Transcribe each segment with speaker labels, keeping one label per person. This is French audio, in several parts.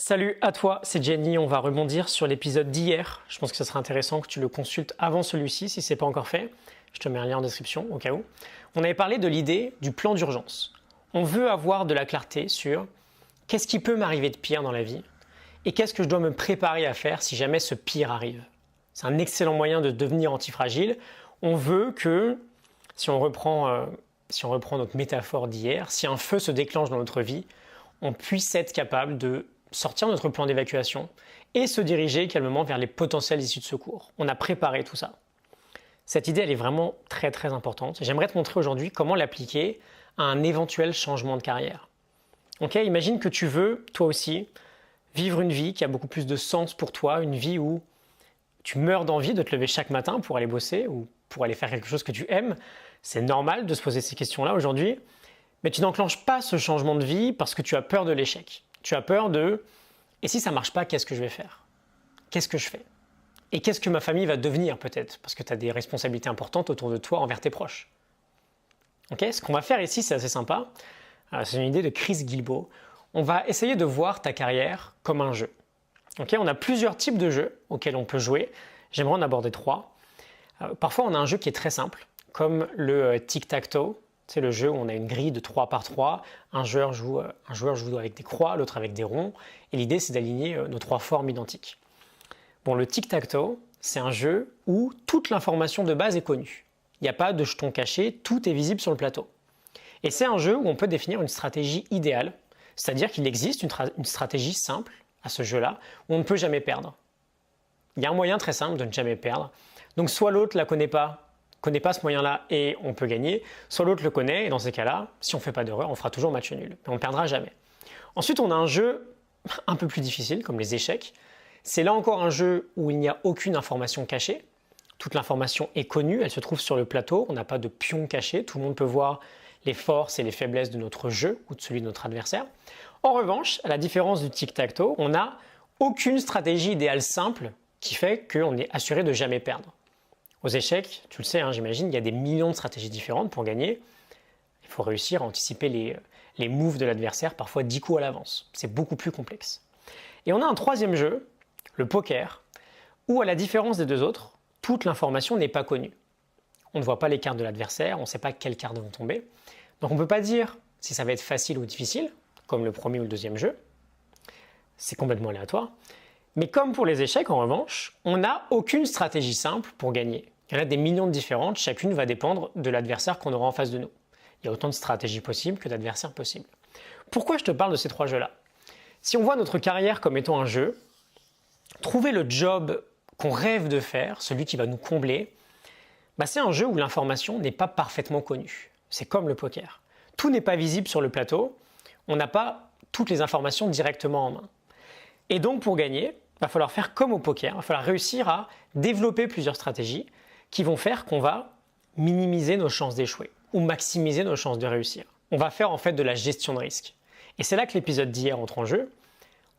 Speaker 1: Salut à toi, c'est Jenny. On va rebondir sur l'épisode d'hier. Je pense que ce sera intéressant que tu le consultes avant celui-ci si ce n'est pas encore fait. Je te mets un lien en description au cas où. On avait parlé de l'idée du plan d'urgence. On veut avoir de la clarté sur qu'est-ce qui peut m'arriver de pire dans la vie et qu'est-ce que je dois me préparer à faire si jamais ce pire arrive. C'est un excellent moyen de devenir antifragile. On veut que, si on reprend notre métaphore d'hier, si un feu se déclenche dans notre vie, on puisse être capable de sortir notre plan d'évacuation et se diriger calmement vers les potentielles issues de secours. On a préparé tout ça. Cette idée, elle est vraiment très très importante. J'aimerais te montrer aujourd'hui comment l'appliquer à un éventuel changement de carrière. Ok, imagine que tu veux, toi aussi, vivre une vie qui a beaucoup plus de sens pour toi, une vie où tu meurs d'envie de te lever chaque matin pour aller bosser ou pour aller faire quelque chose que tu aimes. C'est normal de se poser ces questions-là aujourd'hui, mais tu n'enclenches pas ce changement de vie parce que tu as peur de l'échec. Tu as peur de « et si ça ne marche pas, qu'est-ce que je vais faire? Qu'est-ce que je fais? Et qu'est-ce que ma famille va devenir peut-être? Parce que tu as des responsabilités importantes autour de toi envers tes proches. » Ok, ce qu'on va faire ici, c'est assez sympa. C'est une idée de Chris Guillebeau. On va essayer de voir ta carrière comme un jeu. Ok, on a plusieurs types de jeux auxquels on peut jouer. J'aimerais en aborder 3. Parfois, on a un jeu qui est très simple, comme le tic-tac-toe. C'est le jeu où on a une grille de 3 par 3. Un joueur joue avec des croix, l'autre avec des ronds. Et l'idée, c'est d'aligner nos 3 formes identiques. Bon, le tic-tac-toe, c'est un jeu où toute l'information de base est connue. Il n'y a pas de jetons cachés, tout est visible sur le plateau. Et c'est un jeu où on peut définir une stratégie idéale, c'est-à-dire qu'il existe une stratégie simple à ce jeu-là, où on ne peut jamais perdre. Il y a un moyen très simple de ne jamais perdre. Donc soit l'autre ne connaît pas ce moyen-là et on peut gagner, soit l'autre le connaît et dans ces cas-là, si on ne fait pas d'erreur, on fera toujours match nul, mais on ne perdra jamais. Ensuite, on a un jeu un peu plus difficile, comme les échecs. C'est là encore un jeu où il n'y a aucune information cachée. Toute l'information est connue, elle se trouve sur le plateau, on n'a pas de pion caché, tout le monde peut voir les forces et les faiblesses de notre jeu ou de celui de notre adversaire. En revanche, à la différence du tic-tac-toe, on n'a aucune stratégie idéale simple qui fait qu'on est assuré de jamais perdre. Aux échecs, tu le sais, j'imagine, il y a des millions de stratégies différentes pour gagner. Il faut réussir à anticiper les moves de l'adversaire, parfois 10 coups à l'avance. C'est beaucoup plus complexe. Et on a un troisième jeu, le poker, où à la différence des deux autres, toute l'information n'est pas connue. On ne voit pas les cartes de l'adversaire, on ne sait pas quelles cartes vont tomber. Donc on ne peut pas dire si ça va être facile ou difficile, comme le premier ou le deuxième jeu. C'est complètement aléatoire. Mais comme pour les échecs, en revanche, on n'a aucune stratégie simple pour gagner. Il y en a des millions de différentes, chacune va dépendre de l'adversaire qu'on aura en face de nous. Il y a autant de stratégies possibles que d'adversaires possibles. Pourquoi je te parle de ces 3 jeux-là? Si on voit notre carrière comme étant un jeu, trouver le job qu'on rêve de faire, celui qui va nous combler, c'est un jeu où l'information n'est pas parfaitement connue. C'est comme le poker. Tout n'est pas visible sur le plateau, on n'a pas toutes les informations directement en main. Et donc pour gagner, il va falloir faire comme au poker, il va falloir réussir à développer plusieurs stratégies qui vont faire qu'on va minimiser nos chances d'échouer ou maximiser nos chances de réussir. On va faire en fait de la gestion de risque. Et c'est là que l'épisode d'hier entre en jeu.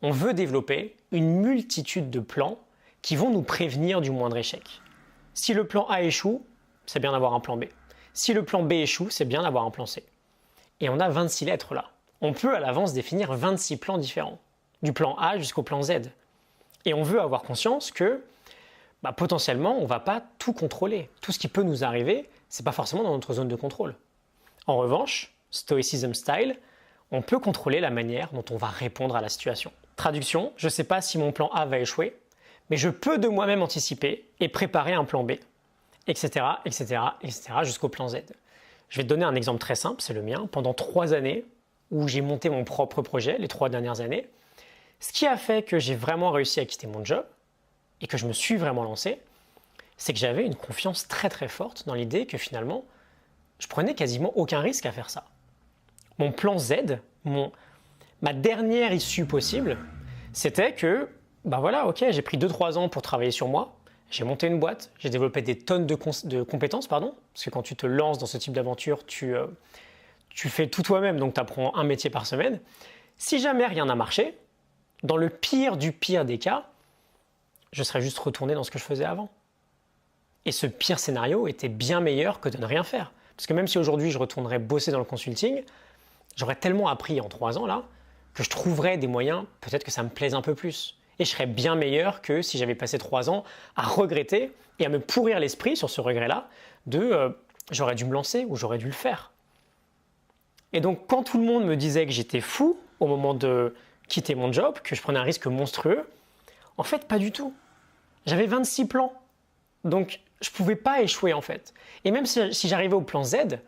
Speaker 1: On veut développer une multitude de plans qui vont nous prévenir du moindre échec. Si le plan A échoue, c'est bien d'avoir un plan B. Si le plan B échoue, c'est bien d'avoir un plan C. Et on a 26 lettres là. On peut à l'avance définir 26 plans différents, du plan A jusqu'au plan Z. Et on veut avoir conscience que potentiellement, on ne va pas tout contrôler. Tout ce qui peut nous arriver, ce n'est pas forcément dans notre zone de contrôle. En revanche, stoicism style, on peut contrôler la manière dont on va répondre à la situation. Traduction, je ne sais pas si mon plan A va échouer, mais je peux de moi-même anticiper et préparer un plan B, etc., etc., etc., jusqu'au plan Z. Je vais te donner un exemple très simple, c'est le mien. Pendant 3 années, où j'ai monté mon propre projet, les 3 dernières années, ce qui a fait que j'ai vraiment réussi à quitter mon job, et que je me suis vraiment lancé, c'est que j'avais une confiance très très forte dans l'idée que finalement, je prenais quasiment aucun risque à faire ça. Mon plan Z, ma dernière issue possible, c'était que, j'ai pris 2-3 ans pour travailler sur moi, j'ai monté une boîte, j'ai développé des tonnes de compétences, parce que quand tu te lances dans ce type d'aventure, tu fais tout toi-même, donc tu apprends un métier par semaine. Si jamais rien n'a marché, dans le pire du pire des cas, je serais juste retourné dans ce que je faisais avant. Et ce pire scénario était bien meilleur que de ne rien faire. Parce que même si aujourd'hui je retournerais bosser dans le consulting, j'aurais tellement appris en 3 ans là, que je trouverai des moyens, peut-être que ça me plaise un peu plus. Et je serais bien meilleur que si j'avais passé 3 ans à regretter et à me pourrir l'esprit sur ce regret-là de j'aurais dû me lancer ou j'aurais dû le faire. Et donc quand tout le monde me disait que j'étais fou au moment de quitter mon job, que je prenais un risque monstrueux, en fait pas du tout. J'avais 26 plans, donc je ne pouvais pas échouer en fait. Et même si j'arrivais au plan Z,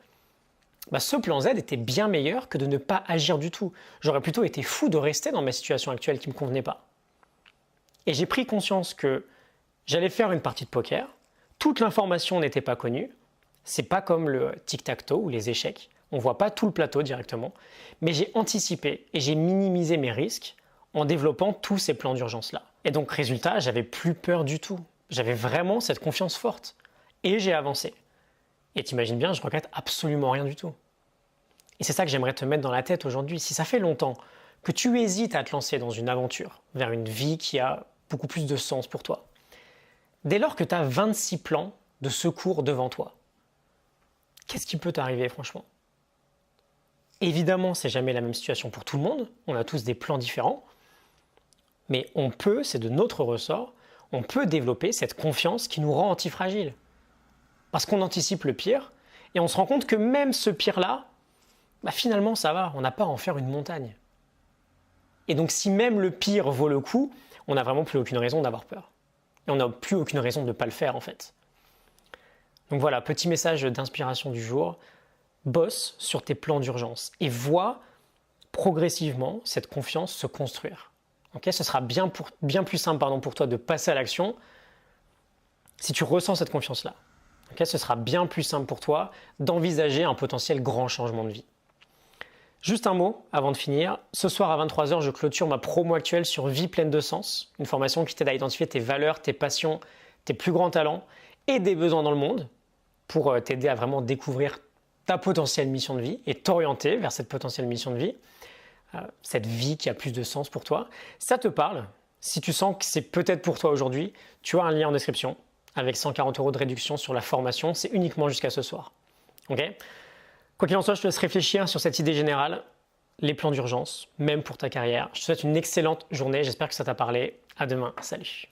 Speaker 1: ce plan Z était bien meilleur que de ne pas agir du tout. J'aurais plutôt été fou de rester dans ma situation actuelle qui ne me convenait pas. Et j'ai pris conscience que j'allais faire une partie de poker, toute l'information n'était pas connue, c'est pas comme le tic-tac-toe ou les échecs, on ne voit pas tout le plateau directement, mais j'ai anticipé et j'ai minimisé mes risques en développant tous ces plans d'urgence-là. Et donc résultat, j'avais plus peur du tout. J'avais vraiment cette confiance forte. Et j'ai avancé. Et t'imagines bien, je regrette absolument rien du tout. Et c'est ça que j'aimerais te mettre dans la tête aujourd'hui. Si ça fait longtemps que tu hésites à te lancer dans une aventure, vers une vie qui a beaucoup plus de sens pour toi, dès lors que tu as 26 plans de secours devant toi, qu'est-ce qui peut t'arriver franchement? Évidemment, c'est jamais la même situation pour tout le monde. On a tous des plans différents. Mais on peut, c'est de notre ressort, on peut développer cette confiance qui nous rend antifragiles. Parce qu'on anticipe le pire et on se rend compte que même ce pire-là, finalement ça va, on n'a pas à en faire une montagne. Et donc si même le pire vaut le coup, on n'a vraiment plus aucune raison d'avoir peur. Et on n'a plus aucune raison de ne pas le faire en fait. Donc voilà, petit message d'inspiration du jour. Bosse sur tes plans d'urgence et vois progressivement cette confiance se construire. Okay, ce sera bien plus simple pour toi de passer à l'action si tu ressens cette confiance-là. Okay, ce sera bien plus simple pour toi d'envisager un potentiel grand changement de vie. Juste un mot avant de finir. Ce soir à 23h, je clôture ma promo actuelle sur Vie pleine de sens, une formation qui t'aide à identifier tes valeurs, tes passions, tes plus grands talents et des besoins dans le monde pour t'aider à vraiment découvrir ta potentielle mission de vie et t'orienter vers cette potentielle mission de vie. Cette vie qui a plus de sens pour toi. Ça te parle, si tu sens que c'est peut-être pour toi aujourd'hui, tu as un lien en description avec 140 € de réduction sur la formation. C'est uniquement jusqu'à ce soir. Okay, quoi qu'il en soit, je te laisse réfléchir sur cette idée générale, les plans d'urgence, même pour ta carrière. Je te souhaite une excellente journée. J'espère que ça t'a parlé. À demain. Salut.